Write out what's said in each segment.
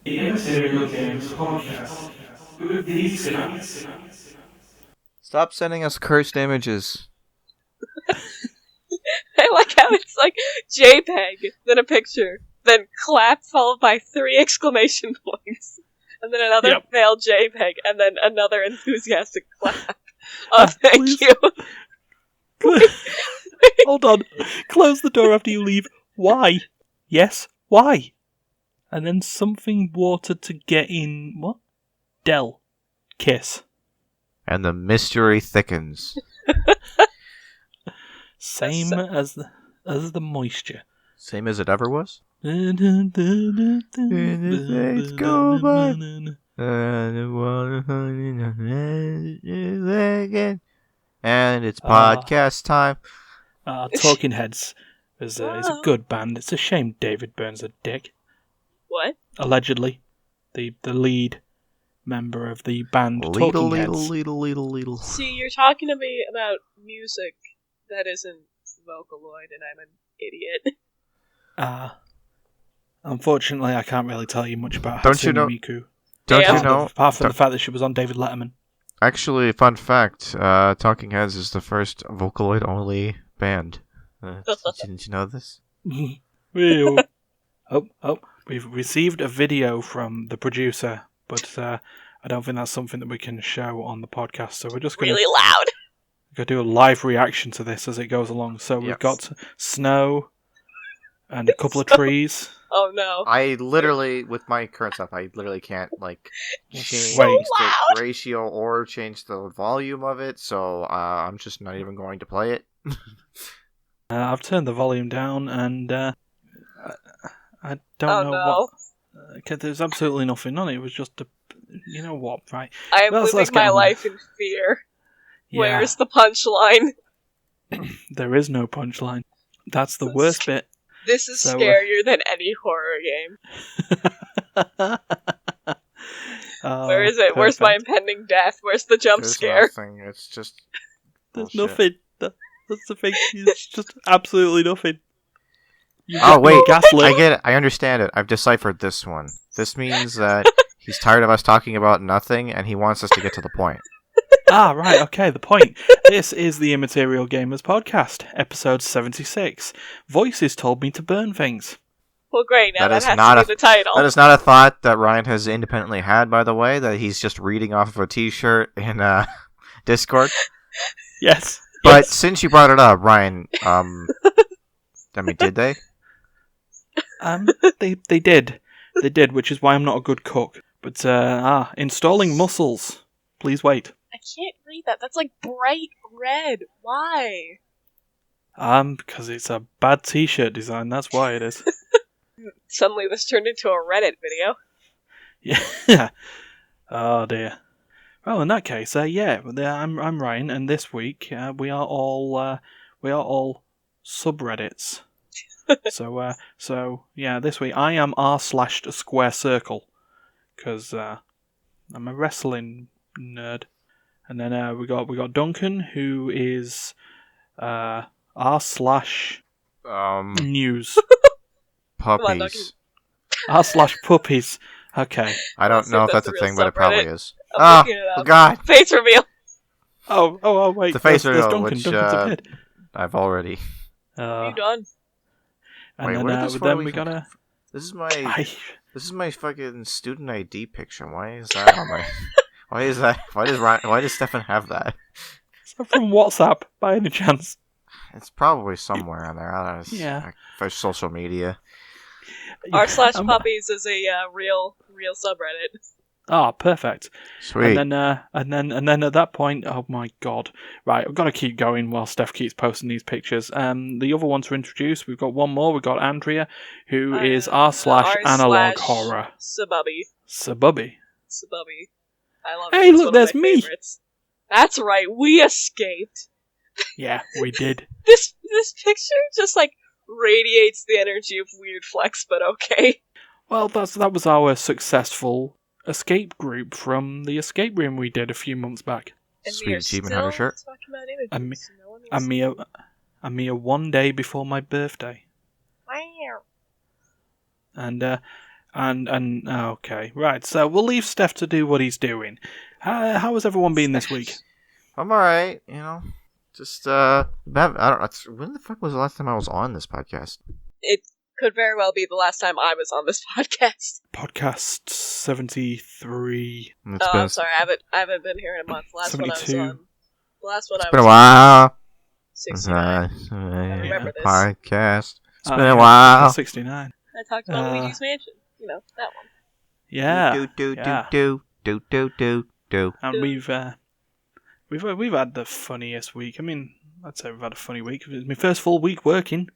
The Immaterial Games podcast with these guys. Stop sending us cursed images. I like how it's like JPEG, then a picture, then clap followed by 3 exclamation points, and then another failed JPEG, and then another enthusiastic clap. Oh, thank you. Hold on. Close the door after you leave. Why? Yes, why? And then something water to get in. What? Dell. Kiss. And the mystery thickens. Same as the moisture. Same as it ever was? And it's podcast time. Talking Heads is a good band. It's a shame David Byrne's a dick. What? Allegedly. The lead member of the band Talking Heads. See, you're talking to me about music that isn't Vocaloid, and I'm an idiot. Unfortunately, I can't really tell you much about Don't you know? Miku. Don't you know? Apart from the fact that she was on David Letterman. Actually, fun fact: Talking Heads is the first Vocaloid-only band. Didn't you know this? We've received a video from the producer, but I don't think that's something that we can show on the podcast. So we're just going really loud. Go do a live reaction to this as it goes along. So we've got snow and a couple of trees. Oh no! I literally, with my current stuff, I literally can't change so the ratio or change the volume of it. So I'm just not even going to play it. I've turned the volume down, and I don't know what. There's absolutely nothing on it. It was just you know what, right? I am living my life in fear. Yeah. Where's the punchline? There is no punchline. That's the worst bit. This is scarier than any horror game. Where is it? Perfect. Where's my impending death? Where's the jump scare? Nothing. It's just there's nothing. That's the thing. It's just absolutely nothing. Wait, I get it. I understand it. I've deciphered this one. This means that he's tired of us talking about nothing, and he wants us to get to the point. Right, okay, the point. This is the Immaterial Gamers podcast, episode 76. Voices told me to burn things. Well, great, now that has to be the title. That is not a thought that Ryan has independently had, by the way, that he's just reading off of a t-shirt in Discord. Yes. But since you brought it up, Ryan, did they? They did. They did, which is why I'm not a good cook. But, installing muscles. Please wait. I can't read that. That's like bright red. Why? Because it's a bad t-shirt design. That's why it is. Suddenly this turned into a Reddit video. Yeah. Oh dear. Well, in that case, I'm Ryan, and this week we are all subreddits. So this week I am r/square circle because I'm a wrestling nerd. And then we got Duncan, who is r/news. Puppies. r/puppies. Okay. I don't know if that's a thing, but it probably is. Oh God! Face reveal. Oh wait. The face reveal, Duncan. which Duncan's appeared. I've already. You done? And wait, then we got a. This is my fucking student ID picture. Why is that on my? Why is that? Why does Stefan have that? Is that from WhatsApp, by any chance? It's probably somewhere on there. I don't know. Yeah. For social media. r/puppies is a real subreddit. Perfect. Sweet. And then at that point, oh my god! Right, I've got to keep going while Steph keeps posting these pictures. The other one to introduce, we've got one more. We've got Andrea, who is r/analog horror. Sabubby. I love it. Hey, look, there's me. Favorites. That's right, we escaped. Yeah, we did. This picture just radiates the energy of weird flex, but okay. Well, that was our successful escape group from the escape room we did a few months back. And Sweet achievement hunter shirt. A mere 1 day before my birthday. Wow. And And okay, right. So we'll leave Steph to do what he's doing. How has everyone been this week? I'm alright, Just I don't know. When the fuck was the last time I was on this podcast? It could very well be the last time I was on this podcast. Podcast 73. I'm sorry, I haven't been here in a month. The last 72. one I was on. The last one It's I been a was while. 69. I remember this. Podcast. It's been a while. 69. I talked about Luigi's Mansion. That one. Yeah. Do. And we've had the funniest week. I mean, I'd say we've had a funny week. It's my first full week working.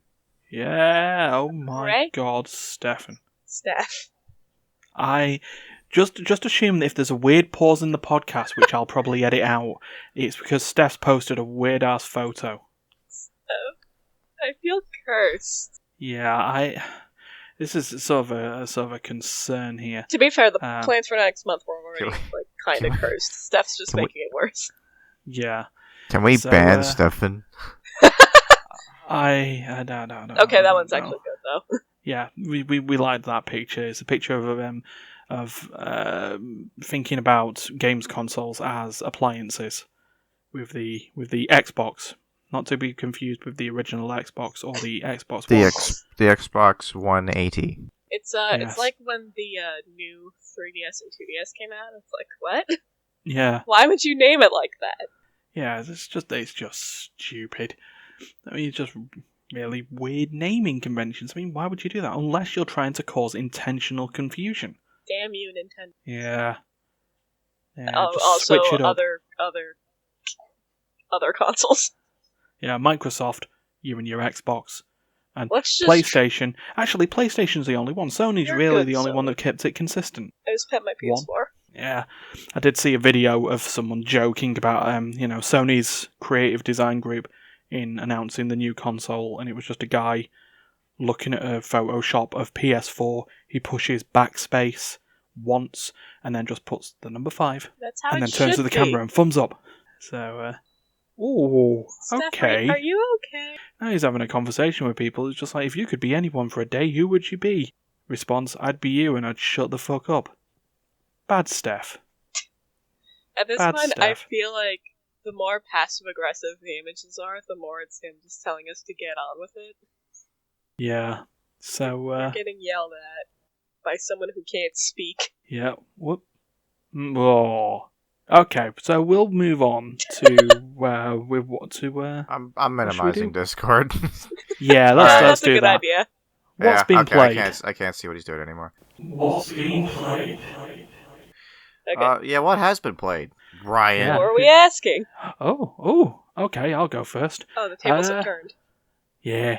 Yeah. Oh my Right? God, Stefan. Steph. I just assume that if there's a weird pause in the podcast, which I'll probably edit out, it's because Steph's posted a weird ass photo. I feel cursed. Yeah, this is sort of a concern here. To be fair, the plans for next month were already kind of can we- cursed. Steph's just making it worse. Yeah. Can we So, ban Stefan? I don't. Okay, that one's actually good though. Yeah, we liked that picture. It's a picture of thinking about games consoles as appliances with the Xbox, not to be confused with the original Xbox or the Xbox One. The Xbox 180. It's Yes. it's like when the new 3DS and 2DS came out. It's like, what? Yeah, Why would you name it like that? yeah. It's just stupid. I mean, it's just really weird naming conventions. I mean, why would you do that unless you're trying to cause intentional confusion? Damn you, Nintendo. Yeah. Yeah. just Also, switch it up. other consoles. Yeah, Microsoft, you and your Xbox. And Let's just. PlayStation. Actually, PlayStation's the only one. Sony's You're really good, the only one Sony. that kept it consistent. I just pet my PS4. Yeah. I did see a video of someone joking about, Sony's creative design group in announcing the new console, and it was just a guy looking at a Photoshop of PS4. He pushes backspace once, and then just puts the number 5, That's how and it then turns to should the be. camera and thumbs up. So, ooh, Steph, okay. Are you okay? Now he's having a conversation with people. It's just like, if you could be anyone for a day, who would you be? Response, I'd be you and I'd shut the fuck up. Bad Steph. At this Bad point, I Steph. feel like the more passive-aggressive the images are, the more it's him just telling us to get on with it. Yeah. So, We're getting yelled at by someone who can't speak. yeah. Whoop. Oh. Okay, so we'll move on to with what to. I'm What should we minimizing do? Discord. Yeah, Alright. let's That's a do good that. idea. What's been okay, played? I can't see what he's doing anymore. What's being played? Okay. Yeah, what has been played? Ryan. Yeah. What are we asking? Oh, okay, I'll go first. Oh, the tables have turned. Yeah,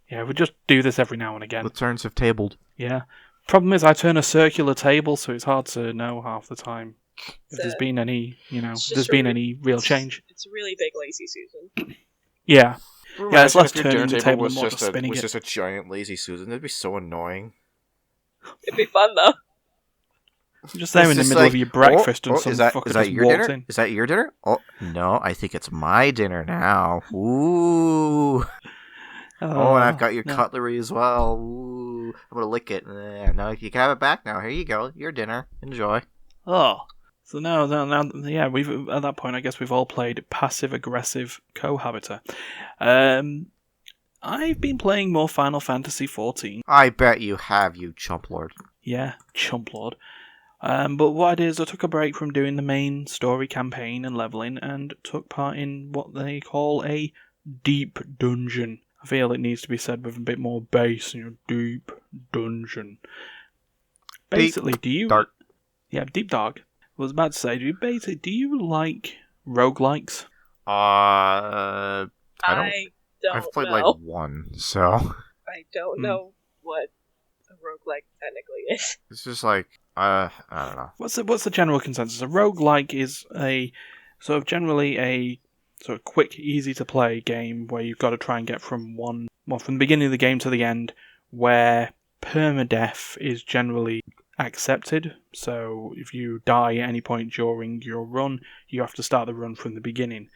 we just do this every now and again. The turns have tabled. Yeah. Problem is, I turn a circular table, so it's hard to know half the time if there's been any, it's there's just been a- any real change. It's a really big lazy Susan. Yeah. Yeah, it's Imagine less if your turning dinner the table table was and more just just spinning it. just a giant lazy Susan. That'd be so annoying. It'd be fun though. You're just there It's in the just middle like, of your breakfast and some is that fucker is that just your walks dinner? in. Is that your dinner? Oh no, I think it's my dinner now. Ooh. Oh, and I've got your no. cutlery as well. Ooh, I'm gonna lick it. No, you can have it back now. Here you go. Your dinner. Enjoy. Oh. So now, yeah, we've at that point, I guess we've all played passive-aggressive cohabiter. I've been playing more Final Fantasy XIV. I bet you have, you chump lord. Yeah, chump lord. But what I did is I took a break from doing the main story campaign and leveling and took part in what they call a deep dungeon. I feel it needs to be said with a bit more bass, deep dungeon. Basically, do you... dark. Yeah, deep dark. I was about to say, do you like roguelikes? I don't. don't I've played know. like one, so I don't know what a roguelike technically is. it's just like I don't know. What's the general consensus? A roguelike is a sort of generally a sort of quick, easy to play game where you've got to try and get from the beginning of the game to the end, where permadeath is generally accepted. So if you die at any point during your run, you have to start the run from the beginning.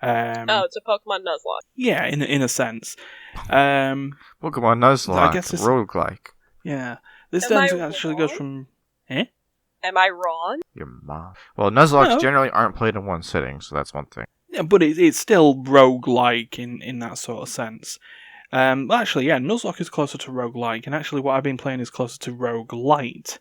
It's a Pokemon Nuzlocke. Yeah, in a sense. Pokemon Nuzlocke, I guess it's- roguelike. Yeah. This Am I then actually goes wrong? from... Am I wrong? Your mom. Well, Nuzlocke No. generally aren't played in one sitting, so that's one thing. Yeah, but it's still roguelike in that sort of sense. Actually, yeah, Nuzlocke is closer to roguelike, and actually what I've been playing is closer to roguelite,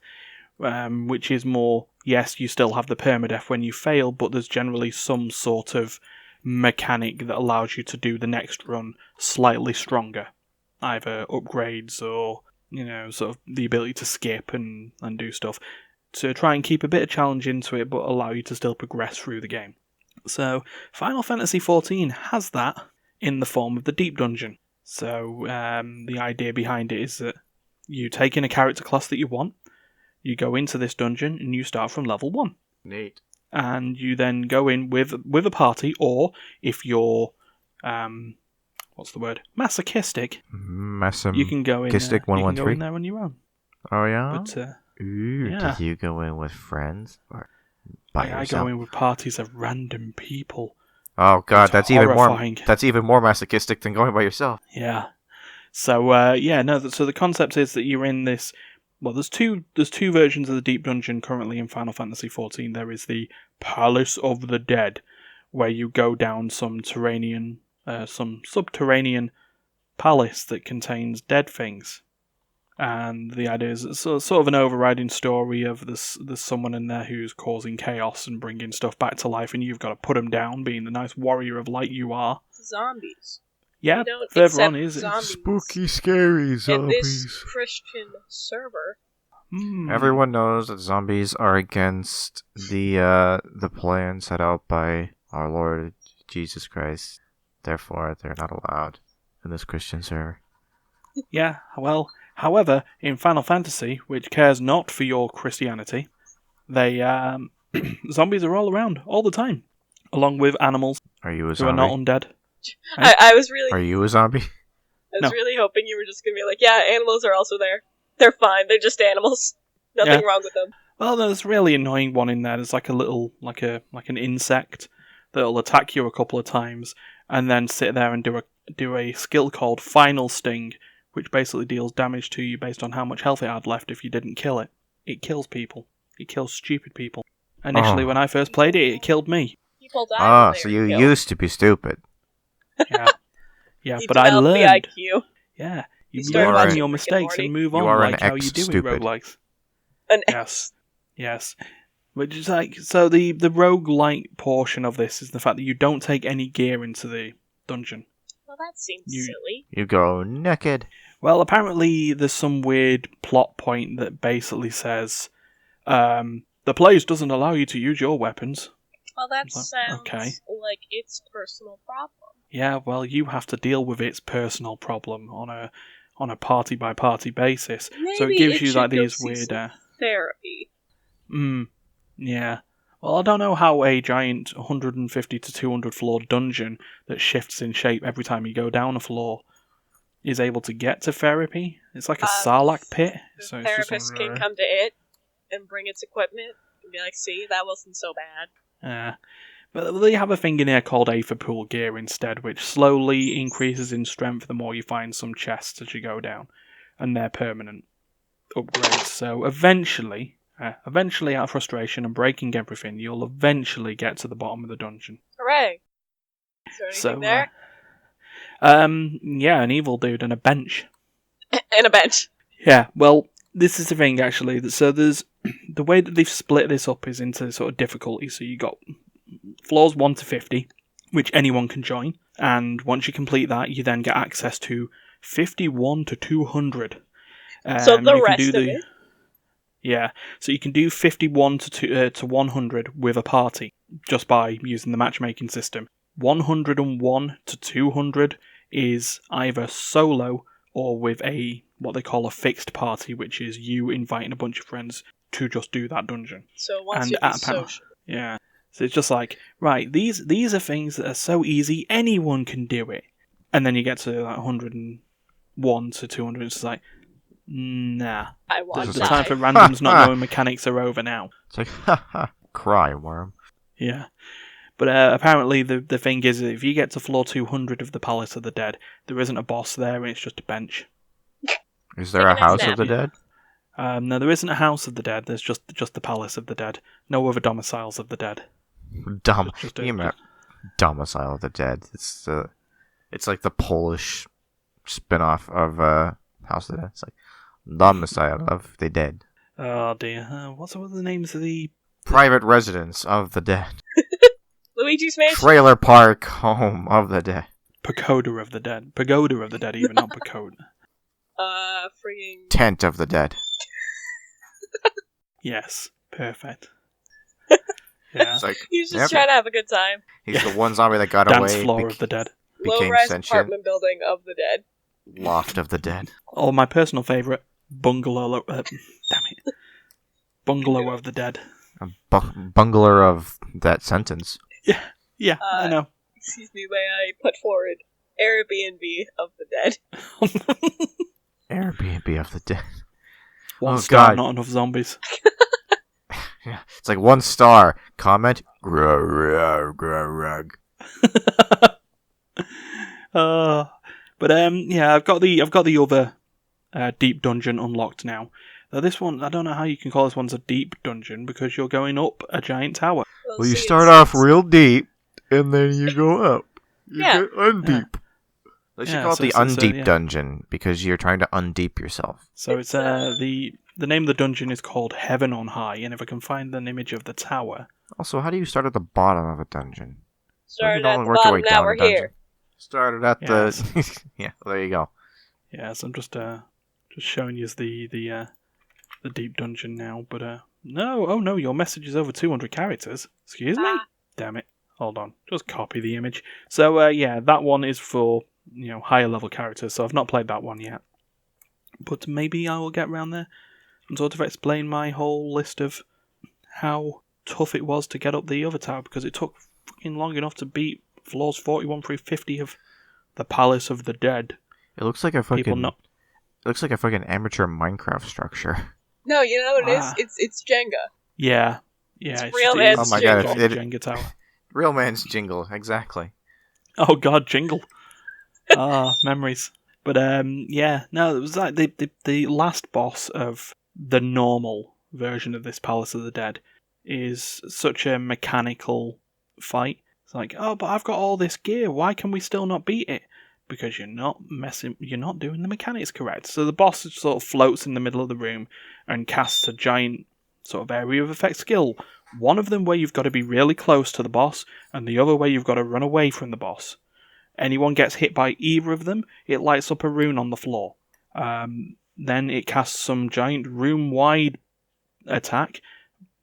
which is more, yes, you still have the permadeath when you fail, but there's generally some sort of mechanic that allows you to do the next run slightly stronger. Either upgrades or, sort of the ability to skip and do stuff. To try and keep a bit of challenge into it, but allow you to still progress through the game. So, Final Fantasy XIV has that in the form of the Deep Dungeon. So, the idea behind it is that you take in a character class that you want, you go into this dungeon, and you start from level 1. Neat. And you then go in with a party, or if you're, masochistic, you can go in, you can go in there on your own. Oh, yeah? But, Ooh, yeah. do you go in with friends or by I yourself? go in with parties of random people. Oh god, It's that's even horrifying. more masochistic than going by yourself. Yeah. So so the concept is that you're in this. Well, there's two versions of the Deep Dungeon currently in Final Fantasy XIV. There is the Palace of the Dead, where you go down some subterranean palace that contains dead things. And the idea is it's sort of an overriding story of there's someone in there who's causing chaos and bringing stuff back to life, and you've got to put them down, being the nice warrior of light you are. Zombies. Yeah, We don't further accept on is zombies Spooky, scary in zombies. this Christian server. Everyone knows that zombies are against the plan set out by our Lord Jesus Christ. Therefore, they're not allowed in this Christian server. Yeah, well, however, in Final Fantasy, which cares not for your Christianity, they zombies are all around all the time, along with animals Are you a who zombie? are not undead. I was really, Are you a zombie? No. really hoping you were just gonna be like, yeah, animals are also there. They're fine. They're just animals. Nothing wrong with them. Well, there's a really annoying one in there. There's like a little, like an insect that'll attack you a couple of times, and then sit there and do a skill called Final Sting, which basically deals damage to you based on how much health it had left if you didn't kill it. It kills people. It kills stupid people. Initially, when I first played it, it killed me. People die. when So they you are killed. used to be stupid. Yeah, yeah, You but I develop learned. the IQ. Yeah, You you started learn watching from your Rick and mistakes Morty. and move You on, are an like how you do in ex-stupid. roguelikes. An Yes. Which is like, so the roguelike portion of this is the fact that you don't take any gear into the dungeon. Well, that seems You- silly. You go naked. Well, apparently there's some weird plot point that basically says, the place doesn't allow you to use your weapons. Well, that Well, sounds okay. like its personal problem. Yeah, well, you have to deal with its personal problem on a party by party basis. So it Maybe gives you should like go these see weird. some therapy. Yeah. Well, I don't know how a giant 150 to 200 floor dungeon that shifts in shape every time you go down a floor is able to get to therapy. It's like a Sarlacc pit. The So it's just therapist can come to it and bring its equipment and be like, see, that wasn't so bad. But they have a thing in here called Aetherpool gear instead, which slowly increases in strength the more you find some chests as you go down. And they're permanent upgrades. So eventually, out of frustration and breaking everything, you'll eventually get to the bottom of the dungeon. Hooray! Is there anything there? Yeah, an evil dude and a bench. And a bench. Yeah, well, this is the thing actually. So there's the way that they've split this up is into sort of difficulty. So you got floors 1 to 50, which anyone can join, and once you complete that, you then get access to 51 to 200. So the you can rest do of it? Yeah, so you can do 51 to 100 with a party just by using the matchmaking system. 101 to 200 is either solo or with what they call a fixed party, which is you inviting a bunch of friends to just do that dungeon. So once And you at be a panel. social. Yeah. So it's just like, right, these are things that are so easy, anyone can do it. And then you get to like 101 to 200, it's like, nah. I want This The is time die. for randoms not knowing mechanics are over now. It's like, haha, cry, worm. Yeah. But apparently the thing is, if you get to floor 200 of the Palace of the Dead, there isn't a boss there, and it's just a bench. Is there a Taking a House nap. of the Dead? No, there isn't a House of the Dead. There's just the Palace of the Dead. No other domiciles of the dead. Domicile of the Dead. It's like the Polish spin-off of House of the Dead. It's like Domicile of the Dead. Oh dear. What are the names of the... Private Residence of the Dead. Luigi's Mansion. Trailer Park Home of the Dead. Pagoda of the Dead. Pagoda of the Dead, even, not Pagoda. Freaking... Tent of the Dead. Yes. Perfect. Yeah. It's like, He's just trying to have a good time. He's the one zombie that got Dance away. floor of the dead. Became Low-rise sentient. apartment building of the dead. Loft of the Dead. Oh, my personal favourite, Bungalow... damn it. Bungalow of the Dead. A bungler of that sentence. Yeah, I know. Excuse me, may I put forward Airbnb of the dead? Airbnb of the Dead. One Oh, star, God. not enough zombies. Yeah, it's like 1 star. Comment. Grug. Yeah, I've got the other deep dungeon unlocked now. Now this one, I don't know how you can call this one a deep dungeon because you're going up a giant tower. Well, you see, start it's- off real deep, and then you go up. You Yeah. get undeep. They should Yeah, call it so the it's- undeep yeah. dungeon because you're trying to undeep yourself. So it's the name of the dungeon is called Heaven on High, and if I can find an image of the tower. Also, how do you start at the bottom of a dungeon? Started You at normally the work your bottom, way now down we're a dungeon. here. Started at Yes. the yeah. There you go. Yes, I'm just showing you the deep dungeon now, but no, your message is over 200 characters. Excuse me? Ah. Damn it. Hold on. Just copy the image. So yeah, that one is for, higher level characters, so I've not played that one yet. But maybe I will get round there and sort of explain my whole list of how tough it was to get up the other tower, because it took fucking long enough to beat floors 41 through 50 of the Palace of the Dead. It looks like a People fucking. not... It looks like a fucking amateur Minecraft structure. No, you know what it Ah. is? It's Jenga. Yeah. It's It's real just- man's Oh my God, Jenga. it- Jenga tower. Real man's jingle, exactly. Oh God, jingle. Memories. But yeah, no, it was like the last boss of the normal version of this Palace of the Dead is such a mechanical fight. It's like, oh, but I've got all this gear. Why can we still not beat it? Because you're not doing the mechanics correct. So the boss sort of floats in the middle of the room and casts a giant sort of area of effect skill. One of them where you've got to be really close to the boss, and the other where you've got to run away from the boss. Anyone gets hit by either of them, it lights up a rune on the floor. Then it casts some giant room-wide attack,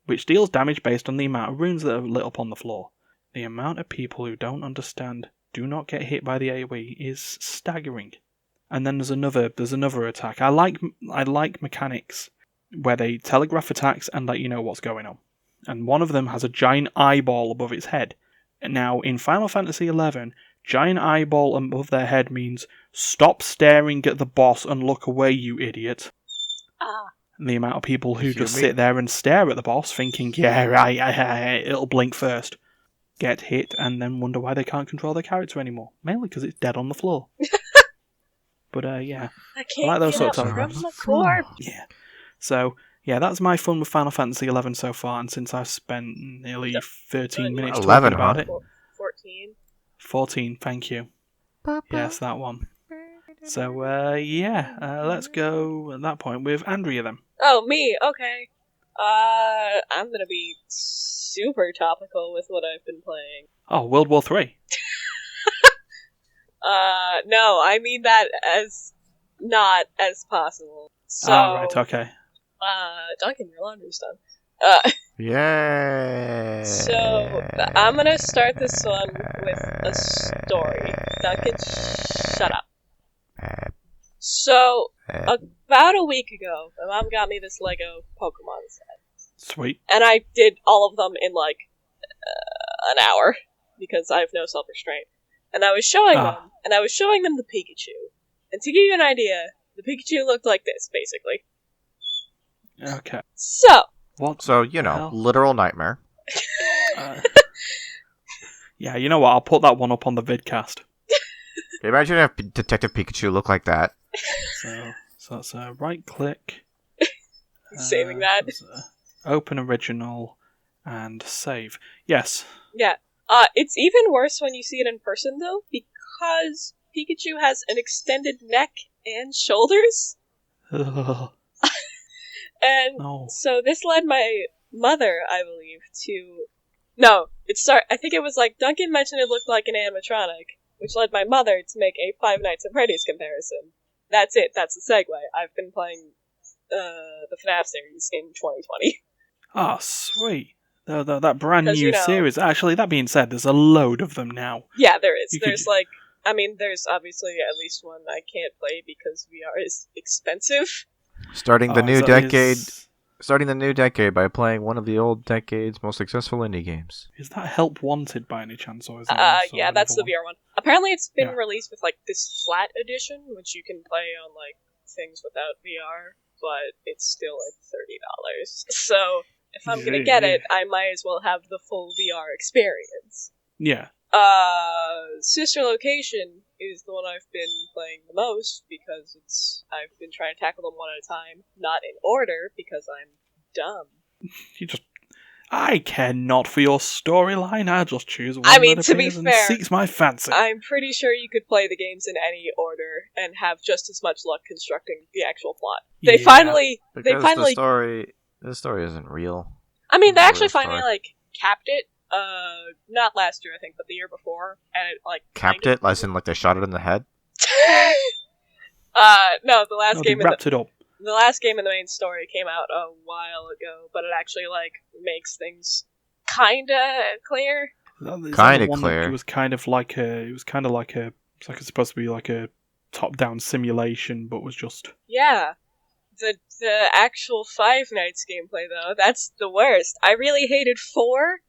which deals damage based on the amount of runes that are lit up on the floor. The amount of people who don't understand do not get hit by the AoE is staggering. And then there's another attack. I like mechanics where they telegraph attacks and let you know what's going on. And one of them has a giant eyeball above its head. Now, in Final Fantasy XI, giant eyeball above their head means stop staring at the boss and look away, you idiot. Ah. And the amount of people who Excuse just me? sit there and stare at the boss thinking, yeah, right, it'll blink first, get hit, and then wonder why they can't control their character anymore. Mainly because it's dead on the floor. But yeah. I can't like those get sorts up of- from the corpse. Yeah. So, yeah, that's my fun with Final Fantasy XI so far, and since I've spent nearly 13 minutes 11, talking about huh? it. 14. 14, thank you. Yes, that one. So, let's go at that point with Andrea then. Oh, me? Okay. I'm gonna be super topical with what I've been playing. Oh, World War 3. No, I mean that as not as possible. So, Right, okay. Duncan, your laundry's done. Yay! So, I'm gonna start this one with a story. Duncan, shut up. So, about a week ago, my mom got me this Lego Pokemon set. Sweet. And I did all of them in, like, an hour, because I have no self-restraint. And I was showing them the Pikachu. And to give you an idea, the Pikachu looked like this, basically. Okay. So, What? So, Well. literal nightmare. Yeah, you know what? I'll put that one up on the vidcast. Imagine if Detective Pikachu looked like that. So it's right click, Saving that. Open original and save. Yes. Yeah. It's even worse when you see it in person, though, because Pikachu has an extended neck and shoulders. And so this led my mother, I believe, to... No, I think it was like Duncan mentioned it looked like an animatronic, which led my mother to make a Five Nights at Freddy's comparison. That's it. That's the segue. I've been playing the FNAF series in 2020. Ah, sweet. That brand new series. Actually, that being said, there's a load of them now. Yeah, there is. There's obviously at least one I can't play because VR is expensive. Starting the new decade by playing one of the old decade's most successful indie games. Is that Help Wanted by any chance, or is that yeah, that's the VR one. Apparently, it's been released with like this flat edition, which you can play on like things without VR, but it's still like $30. So if I'm gonna get it, I might as well have the full VR experience. Yeah. Sister Location is the one I've been playing the most because I've been trying to tackle them one at a time, not in order because I'm dumb. I care not for your storyline. I just choose one that to be appears and fair, seeks my fancy. I'm pretty sure you could play the games in any order and have just as much luck constructing the actual plot. They finally the story isn't real. I mean, they actually finally capped it. Not last year, I think, but the year before, and it capped it. As in, they shot it in the head. No, the last game wrapped it up. The last game in the main story came out a while ago, but it actually makes things kinda clear. Kinda clear. It was kind of like it's supposed to be like a top-down simulation, but was just the actual Five Nights gameplay though. That's the worst. I really hated 4.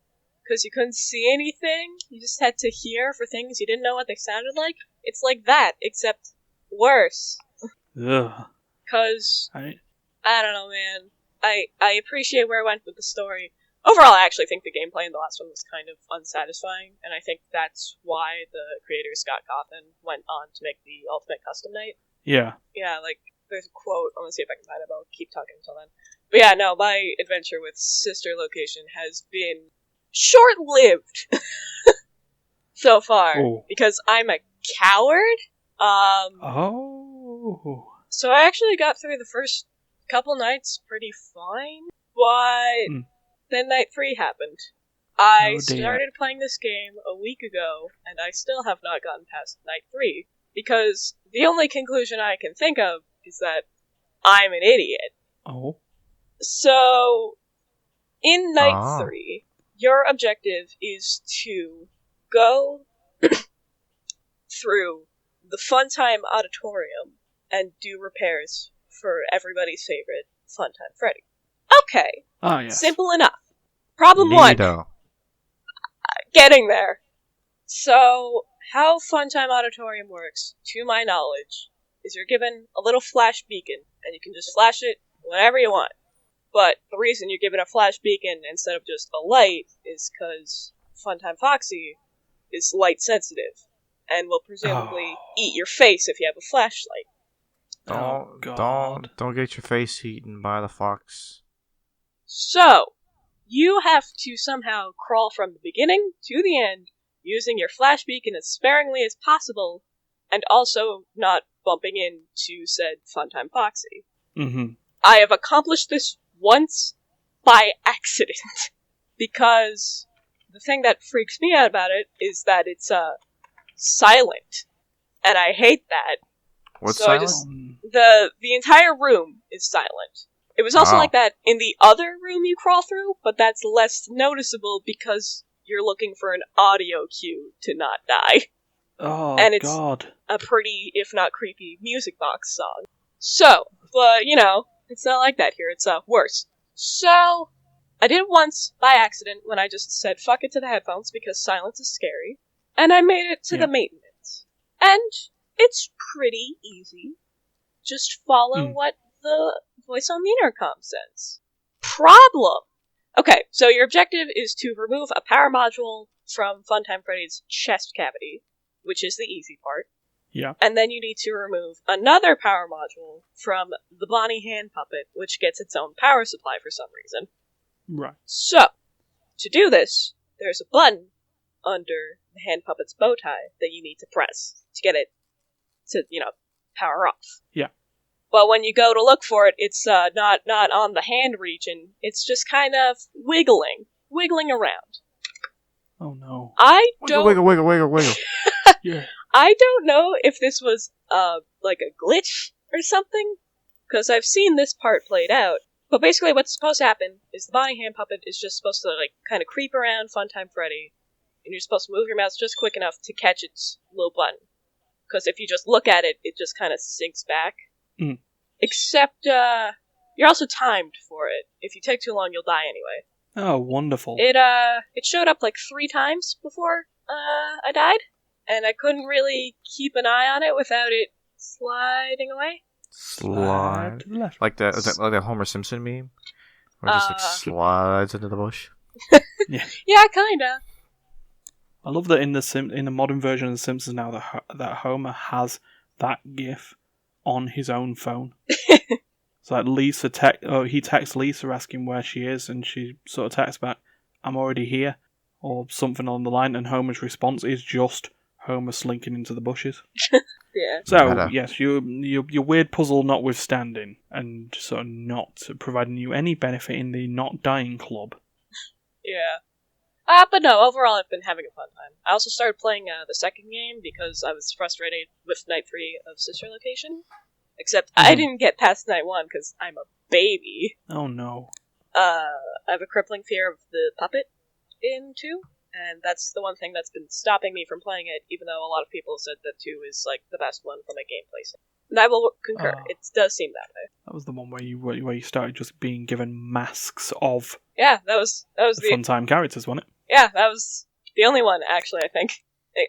Because you couldn't see anything, you just had to hear for things you didn't know what they sounded like. It's like that, except worse. Ugh. Because, I don't know, man. I appreciate where it went with the story. Overall, I actually think the gameplay in the last one was kind of unsatisfying, and I think that's why the creator, Scott Cawthon, went on to make the Ultimate Custom Night. Yeah. Yeah, there's a quote, I'm gonna see if I can find it, but I'll keep talking until then. But yeah, no, my adventure with Sister Location has been short-lived so far because I'm a coward. So I actually got through the first couple nights pretty fine, but then night 3 happened. I started playing this game a week ago, and I still have not gotten past night 3 because the only conclusion I can think of is that I'm an idiot. So in night 3. Your objective is to go through the Funtime Auditorium and do repairs for everybody's favorite Funtime Freddy. Okay. Oh, yes. Simple enough. Problem 1. Getting there. So, how Funtime Auditorium works, to my knowledge, is you're given a little flash beacon, and you can just flash it whenever you want. But the reason you're given a flash beacon instead of just a light is because Funtime Foxy is light sensitive and will presumably eat your face if you have a flashlight. Don't get your face eaten by the fox. So, you have to somehow crawl from the beginning to the end using your flash beacon as sparingly as possible and also not bumping into said Funtime Foxy. Mm-hmm. I have accomplished this once by accident because the thing that freaks me out about it is that it's silent, and I hate that. What's so silent? The entire room is silent. It was also like that in the other room you crawl through, but that's less noticeable because you're looking for an audio cue to not die. And it's a pretty, if not creepy, music box song. So, but it's not like that here. It's worse. So, I did it once by accident when I just said fuck it to the headphones because silence is scary. And I made it to the maintenance. And it's pretty easy. Just follow what the voice on the intercom says. Problem! Okay, so your objective is to remove a power module from Funtime Freddy's chest cavity, which is the easy part. Yeah. And then you need to remove another power module from the Bonnie hand puppet, which gets its own power supply for some reason. Right. So, to do this, there's a button under the hand puppet's bow tie that you need to press to get it to, power off. Yeah. But when you go to look for it, it's not on the hand region. It's just kind of wiggling around. Oh no. Wiggle. Yeah. I don't know if this was, like a glitch or something, because I've seen this part played out. But basically what's supposed to happen is the Bonnie hand puppet is just supposed to, like, kind of creep around Funtime Freddy, and you're supposed to move your mouse just quick enough to catch its little button. Because if you just look at it, it just kind of sinks back. Mm. Except, you're also timed for it. If you take too long, you'll die anyway. Oh, wonderful. It showed up like 3 times before, I died. And I couldn't really keep an eye on it without it sliding away. Slide to the left. like the Homer Simpson meme, where it just like slides into the bush. Yeah, kinda. I love that in the modern version of The Simpsons now that Homer has that GIF on his own phone. So like Lisa he texts Lisa asking where she is, and she sort of texts back, "I'm already here," or something along the line, and Homer's response is just Homer slinking into the bushes. Yeah. So yes, your weird puzzle notwithstanding, and sort of not providing you any benefit in the not dying club. Yeah. But no, overall I've been having a fun time. I also started playing the second game because I was frustrated with Night 3 of Sister Location. Except I didn't get past Night 1 because I'm a baby. Oh no. I have a crippling fear of the puppet in 2, and that's the one thing that's been stopping me from playing it, even though a lot of people said that 2 is like the best one from a gameplay standpoint. And I will concur. It does seem that way. That was the one where you started just being given masks of that was the Funtime characters, wasn't it? Yeah, that was the only one, actually, I think.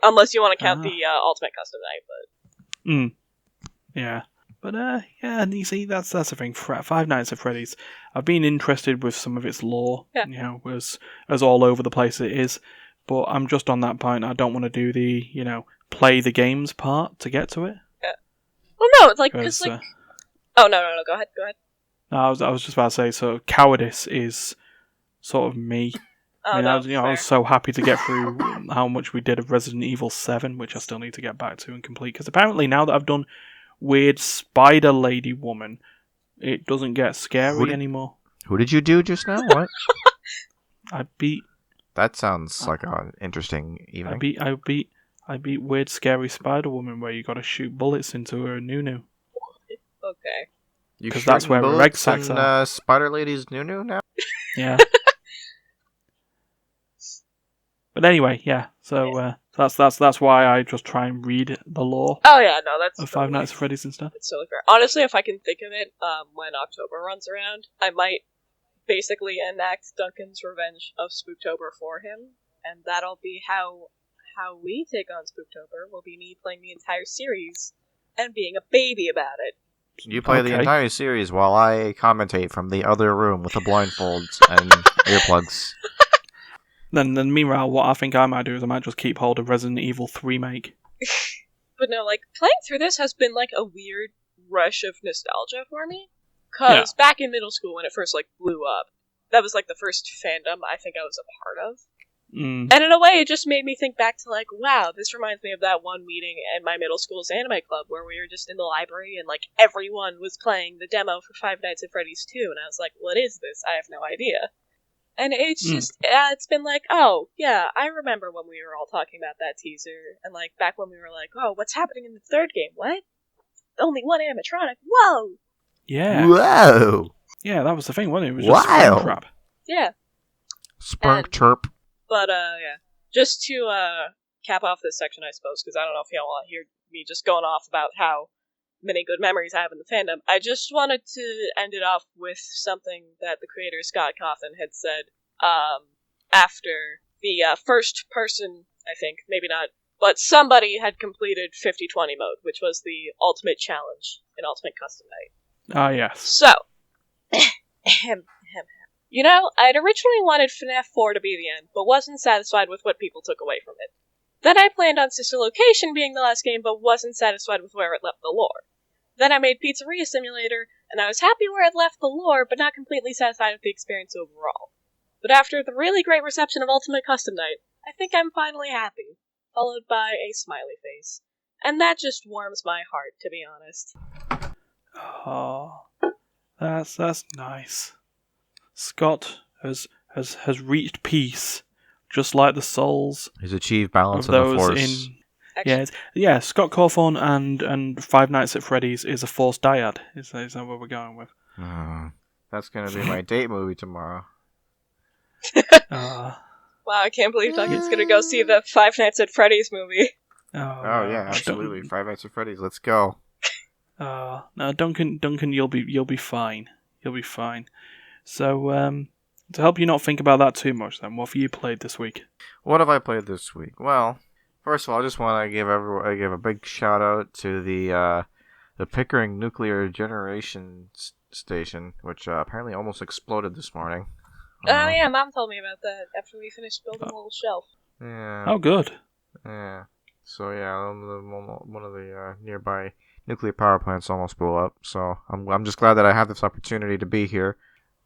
Unless you want to count the Ultimate Custom Night, but... Yeah. But, yeah, and you see, that's the thing. Five Nights at Freddy's, I've been interested with some of its lore, as all over the place it is, but I'm just on that point. I don't want to do the, play the games part to get to it. Yeah. Well, no, it's like, because, like... Oh, no, go ahead. No, I was just about to say, so cowardice is sort of me. Oh, I was so happy to get through how much we did of Resident Evil 7, which I still need to get back to and complete, because apparently now that I've done Weird Spider Lady Woman, it doesn't get scary anymore. Who did you do just now? What? I beat... That sounds like an interesting evening. I beat Weird Scary Spider Woman, where you gotta shoot bullets into her noo-noo. Okay. Because that's where her egg sacs are. Spider Lady's noo-noo now? Yeah. But anyway, yeah. So that's why I just try and read the lore. Oh yeah, no, that's of Five Nights at Freddy's and stuff. It's totally fair. Honestly, if I can think of it, when October runs around, I might basically enact Duncan's Revenge of Spooktober for him, and that'll be how we take on Spooktober. Will be me playing the entire series and being a baby about it. You play the entire series while I commentate from the other room with the blindfolds and earplugs. Then meanwhile, what I think I might do is I might just keep hold of Resident Evil 3 remake. But no, like, playing through this has been like a weird rush of nostalgia for me. Because back in middle school when it first, like, blew up, that was, like, the first fandom I think I was a part of. And in a way, it just made me think back to, like, wow, this reminds me of that one meeting at my middle school's anime club where we were just in the library and, like, everyone was playing the demo for Five Nights at Freddy's 2, and I was like, what is this? I have no idea. And it's just, it's been like, oh, yeah, I remember when we were all talking about that teaser, and, like, back when we were like, oh, what's happening in the third game? What? Only one animatronic? Whoa! Yeah. Whoa! Yeah, that was the thing, wasn't it? It was just spring crap. Yeah. Spunk chirp. But, yeah. Just to, cap off this section, I suppose, because I don't know if y'all want to hear me just going off about how many good memories I have in the fandom. I just wanted to end it off with something that the creator Scott Cawthon had said after the first person, I think, maybe not, but somebody had completed 50-20 mode, which was the ultimate challenge in Ultimate Custom Night. Ah, yes. So, you know, I'd originally wanted FNAF 4 to be the end, but wasn't satisfied with what people took away from it. Then I planned on Sister Location being the last game, but wasn't satisfied with where it left the lore. Then I made Pizzeria Simulator, and I was happy where it left the lore, but not completely satisfied with the experience overall. But after the really great reception of Ultimate Custom Night, I think I'm finally happy, followed by a smiley face. And that just warms my heart, to be honest. Oh, that's nice. Scott has reached peace, just like the souls He's achieved balance of in the those Force. Yeah. Scott Cawthorn and Five Nights at Freddy's is a Force dyad. Is that what we're going with? That's gonna be my date movie tomorrow. Wow, I can't believe Duncan's gonna go see the Five Nights at Freddy's movie. Oh yeah, absolutely. Five Nights at Freddy's. Let's go. No, Duncan, you'll be fine. You'll be fine. So, to help you not think about that too much, then, what have you played this week? What have I played this week? Well, first of all, I just want to give a big shout out to the Pickering Nuclear Generation Station, which apparently almost exploded this morning. Oh yeah, Mom told me about that after we finished building a little shelf. Yeah. Oh, good. Yeah. So yeah, one of the nearby nuclear power plants almost blew up. So I'm just glad that I have this opportunity to be here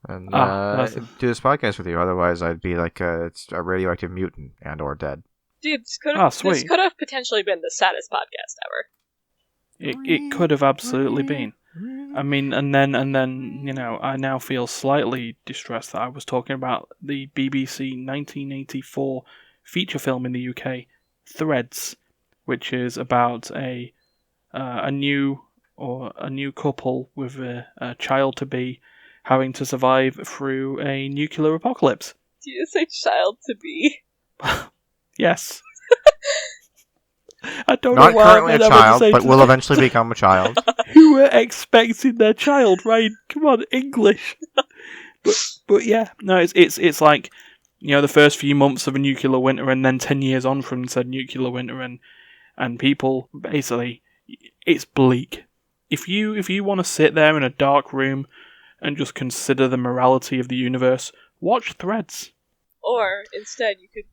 and do this podcast with you. Otherwise, I'd be like a radioactive mutant or dead. Dude, this could have potentially been the saddest podcast ever. It could have absolutely been. I mean, and then I now feel slightly distressed that I was talking about the BBC 1984 feature film in the UK, Threads, which is about a new couple with a child to be having to survive through a nuclear apocalypse. Do you say child to be? Yes. I don't Not know why currently a child, but will eventually become a child. Who were expecting their child, right? Come on, English. But yeah, no, it's like, the first few months of a nuclear winter, and then 10 years on from said nuclear winter, and people basically, it's bleak. If you want to sit there in a dark room and just consider the morality of the universe, watch Threads. Or instead, you could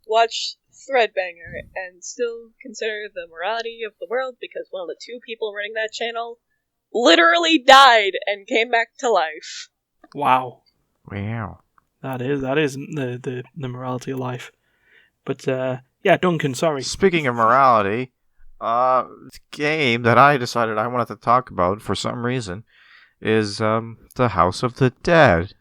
watch Threadbanger and still consider the morality of the world, because one of the two people running that channel literally died and came back to life. Wow. Wow. That isn't the morality of life. But yeah, Duncan, sorry. Speaking of morality, this game that I decided I wanted to talk about for some reason is the House of the Dead.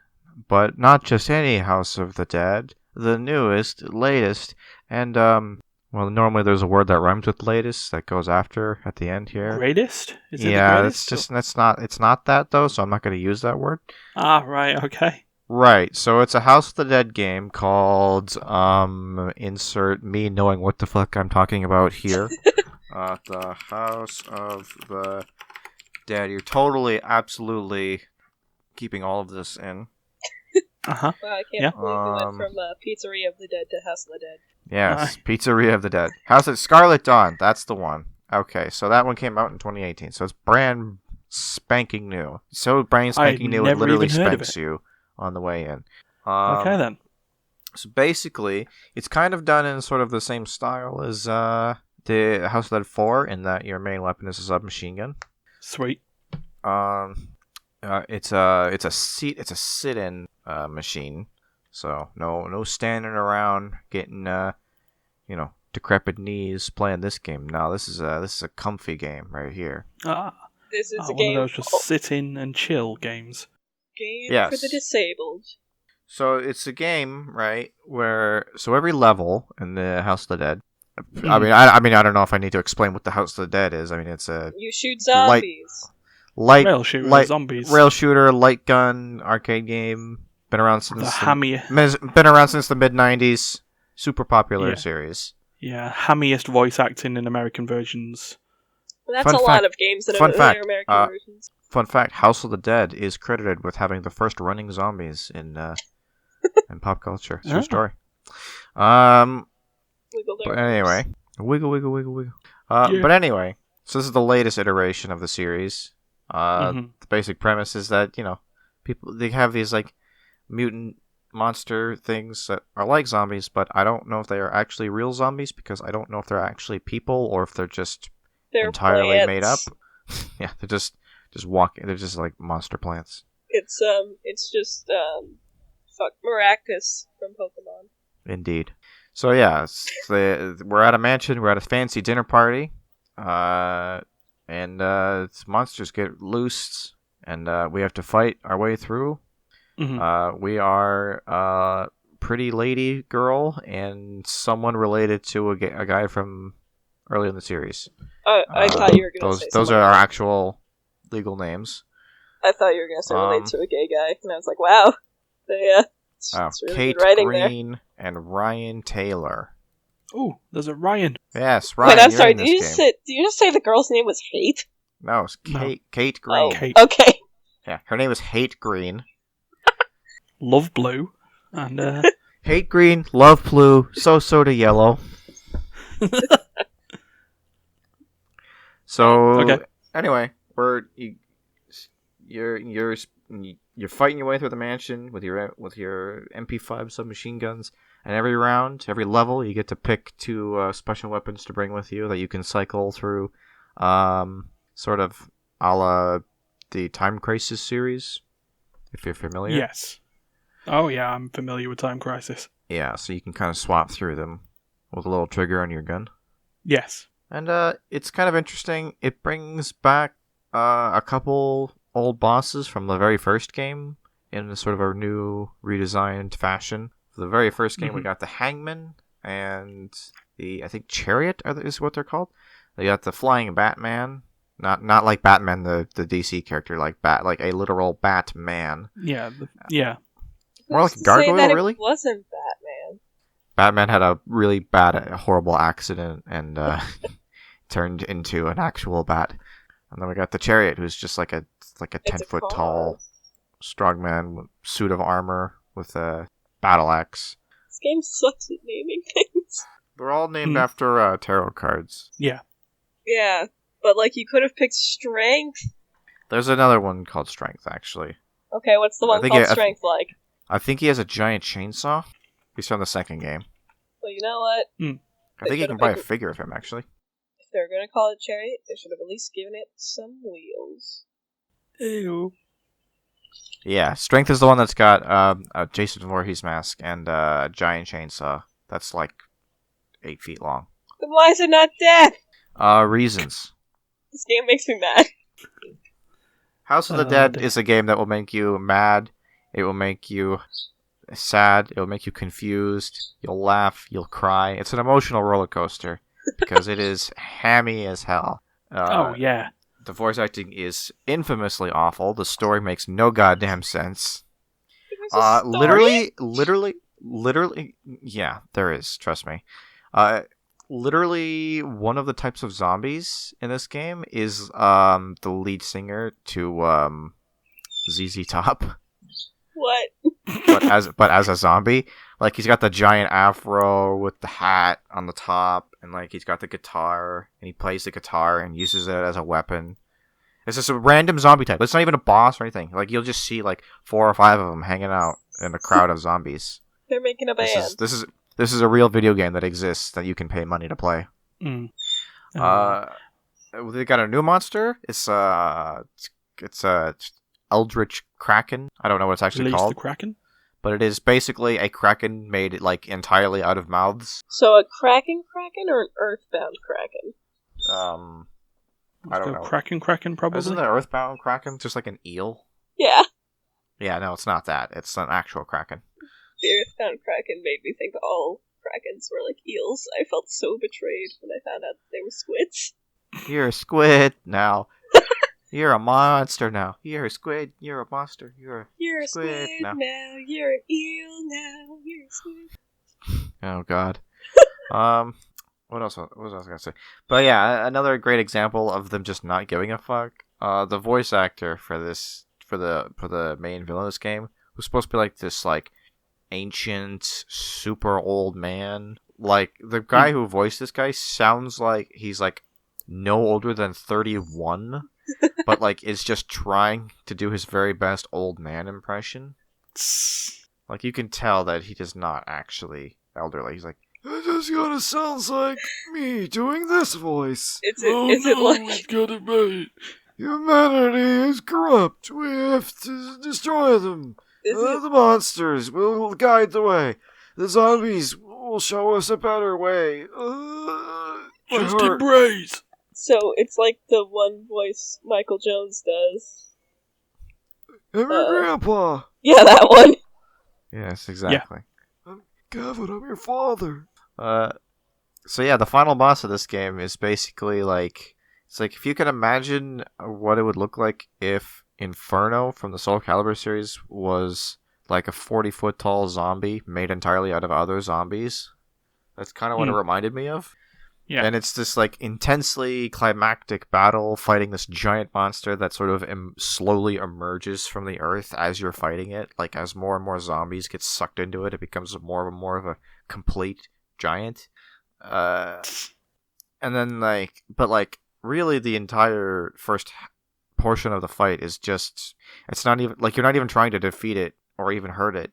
But not just any House of the Dead, the newest, latest, and well, normally there's a word that rhymes with latest that goes after at the end here. Greatest? Is it yeah, the greatest? it's not that though, so I'm not going to use that word. Ah, right, okay. Right, so it's a House of the Dead game called insert me knowing what the fuck I'm talking about here. The House of the Dead. You're totally, absolutely keeping all of this in. Uh-huh. Wow, I can't believe we went from Pizzeria of the Dead to House of the Dead. Yes, Pizzeria of the Dead. House of Scarlet Dawn, that's the one. Okay, so that one came out in 2018, so it's brand spanking new. So brand spanking new, it literally spanks you on the way in. Okay, then. So basically, it's kind of done in sort of the same style as the House of the Dead 4, in that your main weapon is a submachine gun. Sweet. It's a sit-in machine, so no standing around getting decrepit knees playing this game. No, this is a comfy game right here. This is a one game of those just sit in and chill games. Game Yes. for the disabled. So it's a game, right, where every level in the House of the Dead. I don't know if I need to explain what the House of the Dead is. I mean, it's a you shoot zombies. Rail shooter, zombies. Rail shooter, light gun, arcade game. Been around since the around since the mid-90s. Super popular series. Yeah, hammiest voice acting in American versions. Well, that's lot of games that are American versions. Fun fact: House of the Dead is credited with having the first running zombies in pop culture. It's a true story. But anyway, wiggle. But anyway, so this is the latest iteration of the series. The basic premise is that people they have these like mutant monster things that are like zombies, but I don't know if they are actually real zombies because I don't know if they're actually people or if they're just entirely made up. Yeah, they're just walking. They're just like monster plants. It's just Maractus from Pokemon. Indeed. So yeah, we're at a mansion. We're at a fancy dinner party, and monsters get loosed, and we have to fight our way through. Mm-hmm. We are pretty lady girl and someone related to a guy from early in the series. I thought you were going to say those are our actual legal names. I thought you were going to say related to a gay guy, and I was like, wow. It's really Kate good writing Green there. and Ryan Taylor. Oh, there's a Ryan. Yes, Ryan. Wait, I'm sorry. Did you just say the girl's name was Hate? No, it's Kate. No. Kate Green. Oh, Kate. Okay. Yeah, her name is Hate Green. Love Blue. And Hate Green, Love Blue, Soda Yellow. So okay. Anyway, you're fighting your way through the mansion with your MP5 submachine guns, and every round, every level, you get to pick 2 special weapons to bring with you that you can cycle through, sort of a la the Time Crisis series, if you're familiar. Yes. Oh yeah, I'm familiar with Time Crisis. Yeah, so you can kind of swap through them with a little trigger on your gun. Yes. And it's kind of interesting. It brings back a couple old bosses from the very first game in a sort of a new redesigned fashion. For the very first game, we got the Hangman and I think Chariot is what they're called. They got the Flying Batman, not like Batman the DC character, like a literal Batman. Yeah, yeah. More like a gargoyle, really. It wasn't Batman. Batman had a really bad, horrible accident and turned into an actual bat. And then we got the Chariot, who's just like a 10-foot tall strongman suit of armor with a battle axe. This game sucks at naming things. They're all named after tarot cards. Yeah. Yeah, but like you could have picked Strength. There's another one called Strength, actually. Okay, what's the one called Strength like? I think he has a giant chainsaw. He's from the second game. Well, you know what? I think you can buy a figure of him, actually. If they're going to call it Chariot, they should have at least given it some wheels. Ew. Yeah, Strength is the one that's got a Jason Voorhees mask and a giant chainsaw that's like 8 feet long. Then why is it not death? Reasons. This game makes me mad. House of the Dead is a game that will make you mad. It will make you sad. It will make you confused. You'll laugh. You'll cry. It's an emotional roller coaster because it is hammy as hell. Oh, yeah. The voice acting is infamously awful. The story makes no goddamn sense. Literally, yeah, there is. Trust me. Literally, one of the types of zombies in this game is the lead singer to ZZ Top. What? but as a zombie, like he's got the giant afro with the hat on the top, and like he's got the guitar, and he plays the guitar and uses it as a weapon. It's just a random zombie type. It's not even a boss or anything. Like you'll just see like 4 or 5 of them hanging out in a crowd of zombies. They're making a band. This is a real video game that exists that you can pay money to play. Mm. They got a new monster. It's Eldritch Kraken. I don't know what it's actually called. The Kraken? But it is basically a kraken made like entirely out of mouths. So a Kraken or an Earthbound Kraken? I don't know. Kraken, probably? Isn't the Earthbound Kraken just like an eel? Yeah. Yeah, no, it's not that. It's an actual kraken. The Earthbound Kraken made me think all krakens were like eels. I felt so betrayed when I found out they were squids. You're a squid now. You're a monster now. You're a squid. You're a monster. You're a squid now. You're an eel now. You're a squid. Oh God. What else was I gonna say? But yeah, another great example of them just not giving a fuck. The voice actor for the main villain of this game was supposed to be like this like ancient, super old man. Like the guy who voiced this guy sounds like he's like no older than 31. But, like, is just trying to do his very best old man impression. Like, you can tell that he is not actually elderly. He's like, it just kinda sounds like me doing this voice. Is it like... It's gonna be... Humanity is corrupt. We have to destroy them. The monsters will guide the way. The zombies will show us a better way. Just embrace. So it's like the one voice Michael Jones does. I'm your grandpa. Yeah, that one. Yes, exactly. Yeah. I'm Gavin, I'm your father. So yeah, the final boss of this game is basically like... It's like, if you can imagine what it would look like if Inferno from the Soul Calibur series was like a 40-foot tall zombie made entirely out of other zombies. That's kind of what it reminded me of. Yeah. And it's this like intensely climactic battle fighting this giant monster that sort of slowly emerges from the earth as you're fighting it. Like, as more and more zombies get sucked into it, it becomes more of a complete giant. And then really the entire first portion of the fight is just, it's not even like, you're not even trying to defeat it or even hurt it.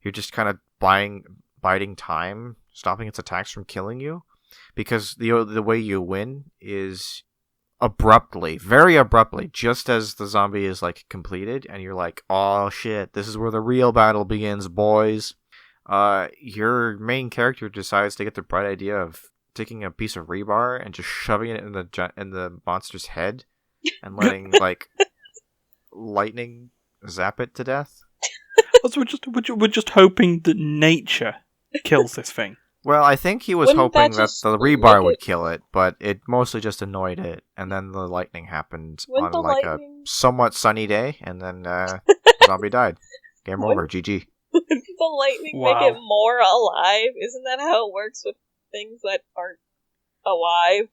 You're just kind of biding time, stopping its attacks from killing you, because the way you win is very abruptly, just as the zombie is like completed and you're like, oh shit, this is where the real battle begins, boys. Your main character decides to get the bright idea of taking a piece of rebar and just shoving it in the monster's head and letting like lightning zap it to death. So we're just hoping that nature kills this thing. Well, I think he was hoping that the rebar would kill it, but it mostly just annoyed it, and then the lightning happened on like a somewhat sunny day, and then zombie died. Game over. GG. Wouldn't the lightning make it more alive? Isn't that how it works with things that aren't alive?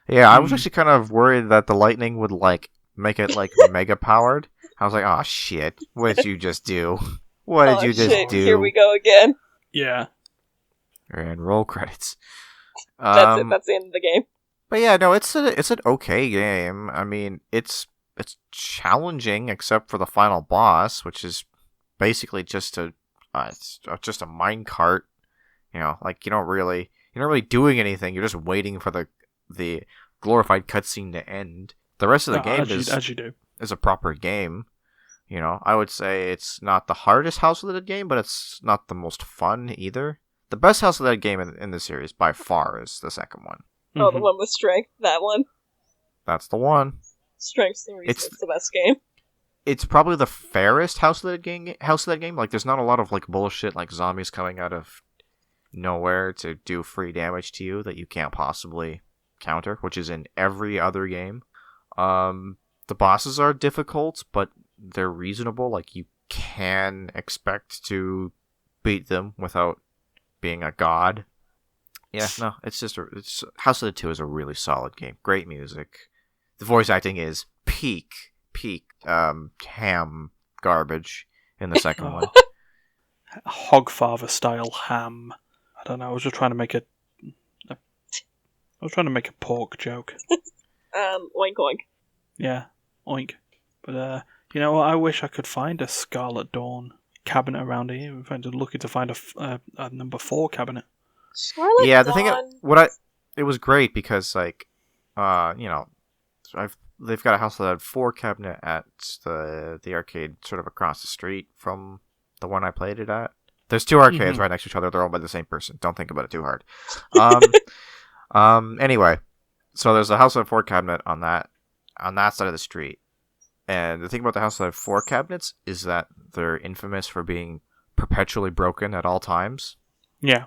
Yeah, I was actually kind of worried that the lightning would like make it like mega powered. I was like, oh shit, what did you just do? What did you just do? Here we go again. Yeah. And roll credits. That's it. That's the end of the game. But yeah, no, it's an okay game. I mean, it's challenging except for the final boss, which is basically just a minecart. You know, like you're not really doing anything. You're just waiting for the glorified cutscene to end. The rest of the game is a proper game. You know, I would say it's not the hardest House of the Dead game, but it's not the most fun either. The best House of the Dead game in the series, by far, is the second one. Oh, the one with strength? That one? That's the one. Strength's the reason it's the best game. It's probably the fairest House of the Dead game. Like, there's not a lot of like bullshit, like zombies coming out of nowhere to do free damage to you that you can't possibly counter, which is in every other game. The bosses are difficult, but they're reasonable. Like, you can expect to beat them without being a god. Yeah, no, it's House of the 2 is a really solid game. Great music. The voice acting is peak ham garbage in the second one. Hogfather style ham. I don't know, I was just trying to make a pork joke. Oink oink. Yeah, oink. But you know what, I wish I could find a Scarlet Dawn cabinet around here. We're looking to find a number 4 cabinet. Scarlet yeah, Dawn. It was great because like, you know, they've got a House of the Dead 4 cabinet at the arcade sort of across the street from the one I played it at. There's 2 arcades right next to each other. They're owned by the same person. Don't think about it too hard. Anyway, so there's a House of the Dead 4 cabinet on that side of the street. And the thing about the House of the Dead 4 cabinets is that they're infamous for being perpetually broken at all times. Yeah.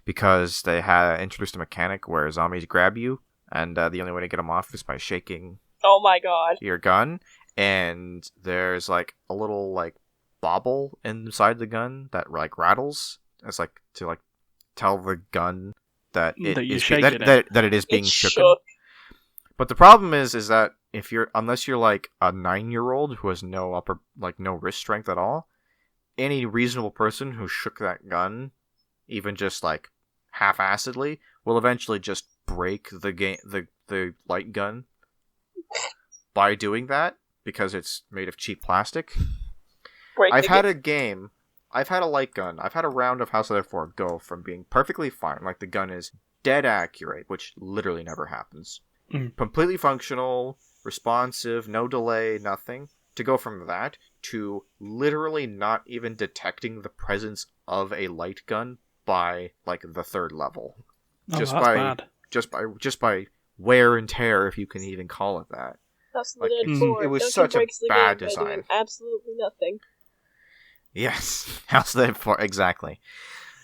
Because they had introduced a mechanic where zombies grab you, and the only way to get them off is by shaking your gun. And there's like a little like bobble inside the gun that like rattles. It's like to like tell the gun that it is being shook. But the problem is that unless you're like a 9-year-old who has no wrist strength at all, any reasonable person who shook that gun, even just like half-assedly, will eventually just break the light gun by doing that because it's made of cheap plastic. I've had a game I've had a light gun. I've had a round of House of the Dead 4 go from being perfectly fine, like the gun is dead accurate, which literally never happens, completely functional, responsive, no delay, nothing, to go from that to literally not even detecting the presence of a light gun by like the third level. Oh, that's bad. Just by wear and tear, if you can even call it that. House of the Dead 4. It was Duncan such a breaks the bad game design. by doing absolutely nothing. Yes, House of the Dead 4, exactly.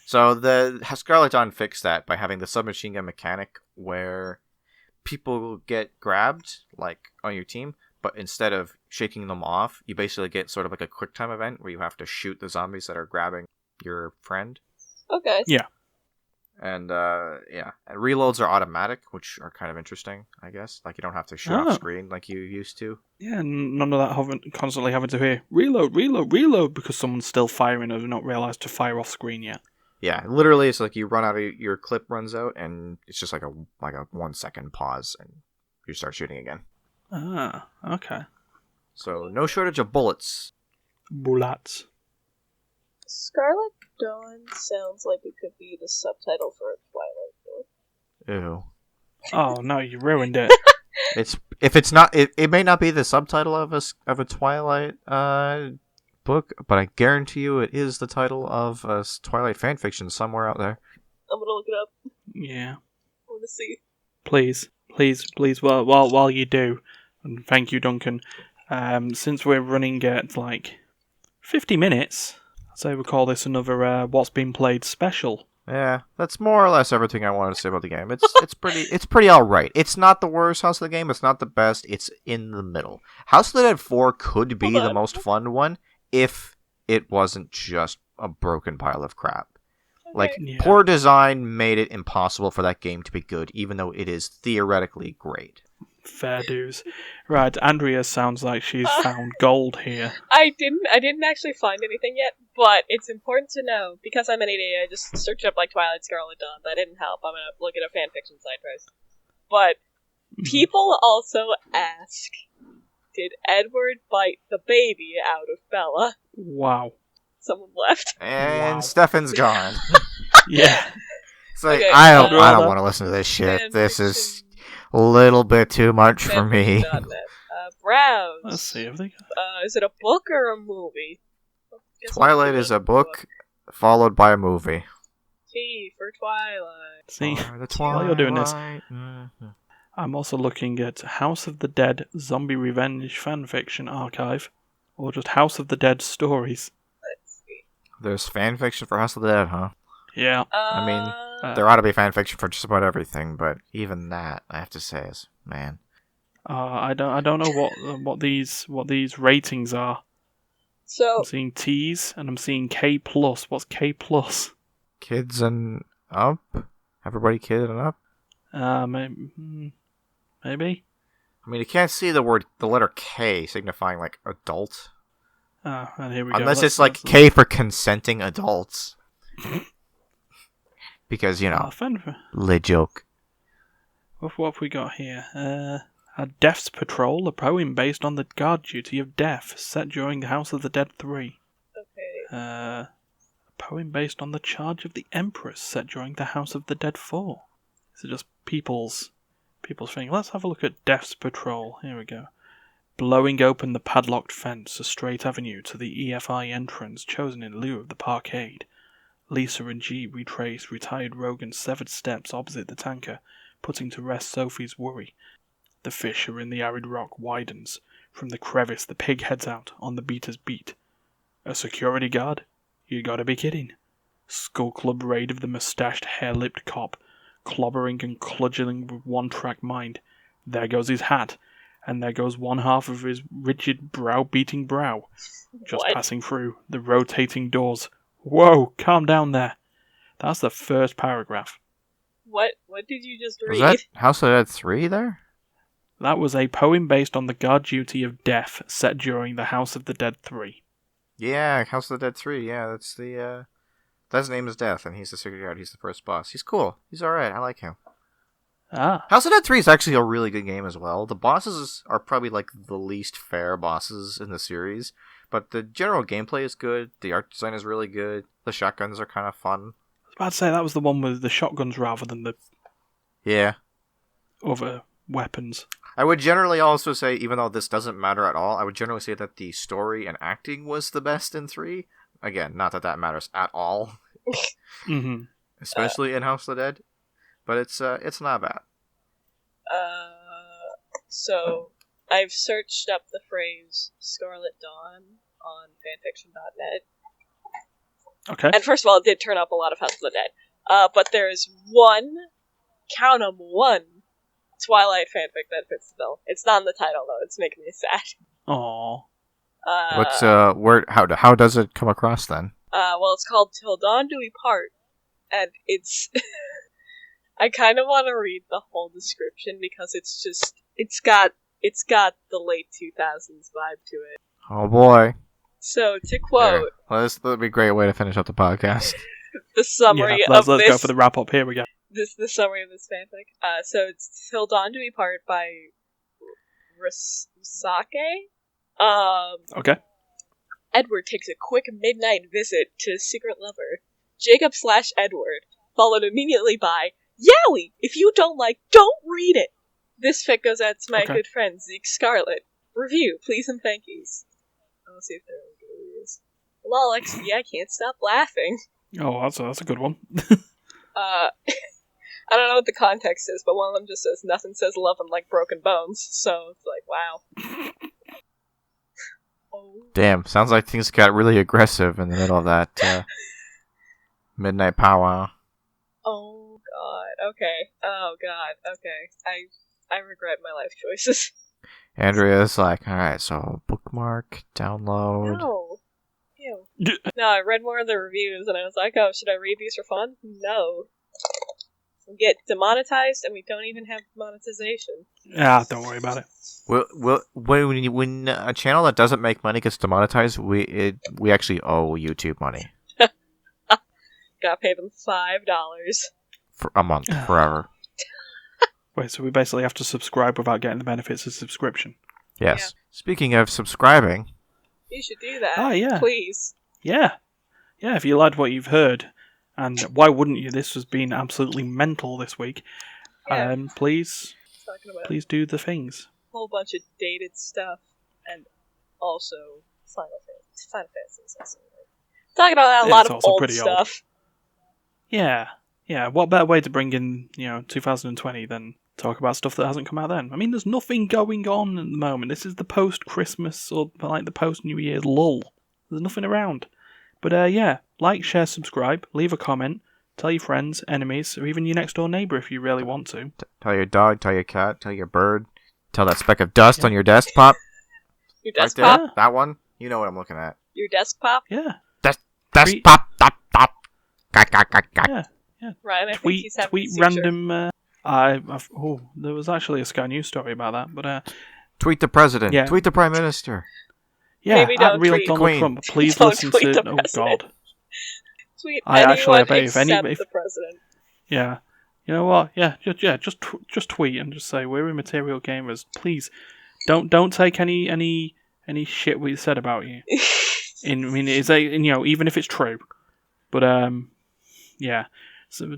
So the Scarlet Dawn fixed that by having the submachine gun mechanic where people get grabbed, like, on your team, but instead of shaking them off, you basically get sort of like a quick time event where you have to shoot the zombies that are grabbing your friend. Okay. Yeah. And, and reloads are automatic, which are kind of interesting, I guess. Like, you don't have to shoot off screen like you used to. Yeah, none of that constantly having to hear, reload, because someone's still firing and has not realised to fire off screen yet. Yeah, literally, it's like you run out of your clip runs out, and it's just like a 1 second pause, and you start shooting again. Ah, okay. So no shortage of bullets. Bullets. Scarlet Dawn sounds like it could be the subtitle for a Twilight book. Ew. Oh no, you ruined it. It may not be the subtitle of a Twilight book, but I guarantee you it is the title of a Twilight fanfiction somewhere out there. I'm gonna look it up. Yeah. I want to see. Please. While you do, and thank you, Duncan. Since we're running at like 50 minutes, I'd say we call this another What's Been Played special. Yeah, that's more or less everything I wanted to say about the game. It's pretty alright. It's not the worst House of the game, it's not the best, it's in the middle. House of the Dead 4 could be the most fun one if it wasn't just a broken pile of crap. Okay. Like, poor design made it impossible for that game to be good, even though it is theoretically great. Fair dues. Right, Andrea sounds like she's found gold here. I didn't actually find anything yet, but it's important to know, because I'm an idiot, I just searched up like Twilight Scarlet Dawn. That didn't help. I'm gonna look at a fanfiction site first. But people also ask, did Edward bite the baby out of Bella? Wow. Someone left. And Stefan's gone. Yeah. It's like, Okay, I don't want to listen to this shit. This is a little bit too much for me. Browse. Let's see if they is it a book or a movie? Twilight is a book followed by a movie. T for Twilight. see. The While you're doing this, Mm-hmm. I'm also looking at House of the Dead Zombie Revenge fanfiction archive, or just House of the Dead stories. Let's see. There's fanfiction for House of the Dead, huh? Yeah. I mean, there ought to be fanfiction for just about everything, but even that, I have to say, is man. I don't know what these ratings are. So I'm seeing T's and I'm seeing K+. What's K+? Kids and up? Everybody kid and up? Maybe. I mean, you can't see the letter K signifying, like, adult. And here we go. Unless it's like K for consenting adults. Because, you know, lit joke. What have we got here? A Death's Patrol, a poem based on the guard duty of death, set during the House of the Dead 3. okay. A poem based on the charge of the Empress, set during the House of the Dead 4. These are just people's thing. Let's have a look at Death's Patrol. Here we go. Blowing open the padlocked fence, a straight avenue to the EFI entrance chosen in lieu of the parkade. Lisa and G retrace retired Rogan's severed steps opposite the tanker, putting to rest Sophie's worry. The fissure in the arid rock widens. From the crevice the pig heads out on the beater's beat. A security guard? You gotta be kidding. Skull Club raid of the mustached, hair-lipped cop, clobbering and cudgeling with one-track mind. There goes his hat, and there goes one half of his rigid, brow-beating brow. Just passing through the rotating doors. Whoa, calm down there. That's the first paragraph. What did you just read? Was that House of the Dead 3 there? That was a poem based on the guard duty of death set during the House of the Dead 3. Yeah, House of the Dead 3, yeah, that's the, his name is Death, and he's the security guard, he's the first boss. He's cool, he's alright, I like him. House of the Dead 3 is actually a really good game as well. The bosses are probably, like, the least fair bosses in the series, but the general gameplay is good. The art design is really good. The shotguns are kind of fun. I was about to say that was the one with the shotguns rather than the other weapons. I would generally also say, even though this doesn't matter at all, I would generally say that the story and acting was the best in 3. Again, not that matters at all. Mm-hmm. Especially in House of the Dead. But it's not bad. So, I've searched up the phrase Scarlet Dawn on fanfiction.net. Okay. And first of all, it did turn up a lot of House of the Dead. But there's one, count 'em, one Twilight fanfic that fits the bill. It's not in the title, though. It's making me sad. Aww. What's how does it come across then? Well, it's called Till Dawn Do We Part, and it's I kind of want to read the whole description because it's got the late 2000s vibe to it. Oh boy. So to quote, well, this would be a great way to finish up the podcast. The summary let's of this. go for the wrap up. Here we go. The summary of this fanfic. So it's Till Dawn Do We Part by Risake. Okay. Edward takes a quick midnight visit to his secret lover, Jacob/Edward, followed immedially by, Yowie! If you don't read it! This fic goes out to my good friend, Zeke Scarlet. Review, please and thank yous. I'll see if there are good reviews. Lol, XD, I can't stop laughing. Oh, that's a good one. I don't know what the context is, but one of them just says, nothing says love and like broken bones, so it's like, wow. Oh. Damn, sounds like things got really aggressive in the middle of that midnight powwow. Oh god, okay. Oh god, okay. I regret my life choices. Andrea's like, alright, so bookmark, download. No. Ew. No, I read more of the reviews and I was like, oh, should I read these for fun? No. We get demonetized and we don't even have monetization. Ah, don't worry about it. When a channel that doesn't make money gets demonetized, we actually owe YouTube money. Gotta pay them $5. For a month, forever. Wait, so we basically have to subscribe without getting the benefits of subscription? Yes. Yeah. Speaking of subscribing... You should do that. Oh, yeah. Please. Yeah. Yeah, if you liked what you've heard, and why wouldn't you? This has been absolutely mental this week. Yeah. Please do the things. A whole bunch of dated stuff, and also Final Fantasy. Talking about a lot of old stuff. Yeah. Yeah, what better way to bring in, 2020 than talk about stuff that hasn't come out then? I mean, there's nothing going on at the moment. This is the post-Christmas or like the post-New Year's lull. There's nothing around. But yeah, like, share, subscribe, leave a comment, tell your friends, enemies, or even your next door neighbour if you really want to. Tell your dog, tell your cat, tell your bird, tell that speck of dust on your desktop. Your desktop? Right that one? You know what I'm looking at. Your desktop? Yeah. Desktop, top. Yeah. Yeah. Ryan, I think he's having tweet a random. There was actually a Sky News story about that, but tweet the president. Yeah. Tweet the prime minister. Yeah, Maybe at don't real tweet Donald Queen. Trump. Please Don't listen tweet to. the Oh president. God. Tweet I anyone actually bet if except any- the president. Yeah. You know what? Yeah. Just tweet and just say we're Immaterial Gamers. Please, don't take any shit we said about you. Even if it's true, but yeah. So,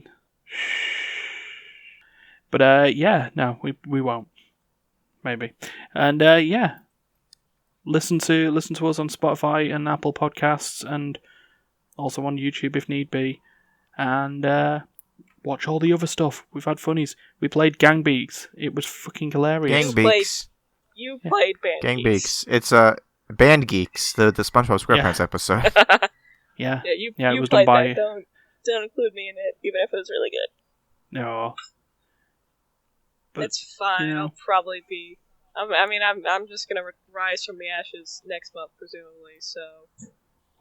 but yeah, no, we won't. Maybe, and yeah, listen to us on Spotify and Apple Podcasts, and also on YouTube if need be, and watch all the other stuff. We've had funnies. We played Gang Beaks. It was fucking hilarious. Gang Beaks. You played Band Gang Geeks. Beaks. It's Band Geeks, the SpongeBob SquarePants episode. Yeah, Yeah. you it was played done by. that. Don't include me in it, even if it was really good. No. But, It's fine. you know. I'll probably be. I'm just gonna rise from the ashes next month, presumably. So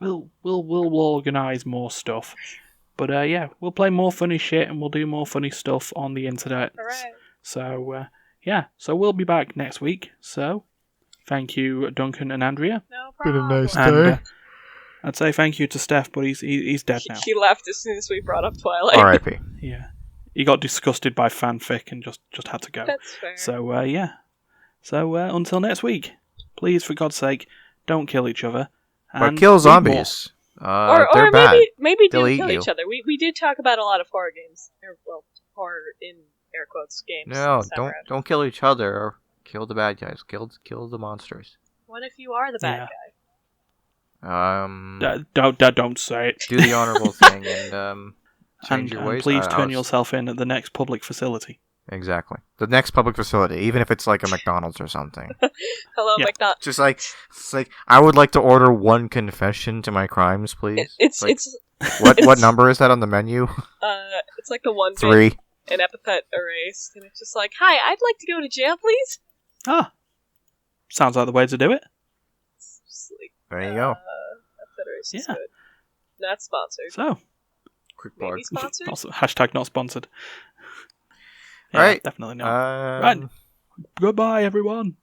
We'll organise more stuff. But yeah, we'll play more funny shit and we'll do more funny stuff on the internet. alright. So yeah, so we'll be back next week. So thank you, Duncan and Andrea. No Been a problem. nice And day. I'd say thank you to Steph, but he's dead now. He left as soon as we brought up Twilight. R.I.P. Yeah, he got disgusted by fanfic and just had to go. That's fair. So yeah, so until next week, please for God's sake, don't kill each other But And kill read more. zombies. or They're bad. maybe They'll do eat kill you. each other. We did talk about a lot of horror games. Well, horror in air quotes games. No, this time around. don't kill each other. Or kill the bad guys. Kill the monsters. What if you are the bad guy? Don't say it. Do the honorable thing and change your ways. Please turn yourself in at the next public facility. Exactly. The next public facility, even if it's like a McDonald's or something. Hello, Yeah. McDonald. Just like it's like I would like to order one confession to my crimes, please. It's What number is that on the menu? it's like the one 3. bit an epithet erased, and it's just like, hi, I'd like to go to jail, please. Ah, sounds like the way to do it. It's just like, There you go. epithet erased is Yeah. good. Not sponsored. So, Quick plug. Maybe sponsored. also, hashtag not sponsored. Yeah, Right. definitely not. Right. Goodbye, everyone.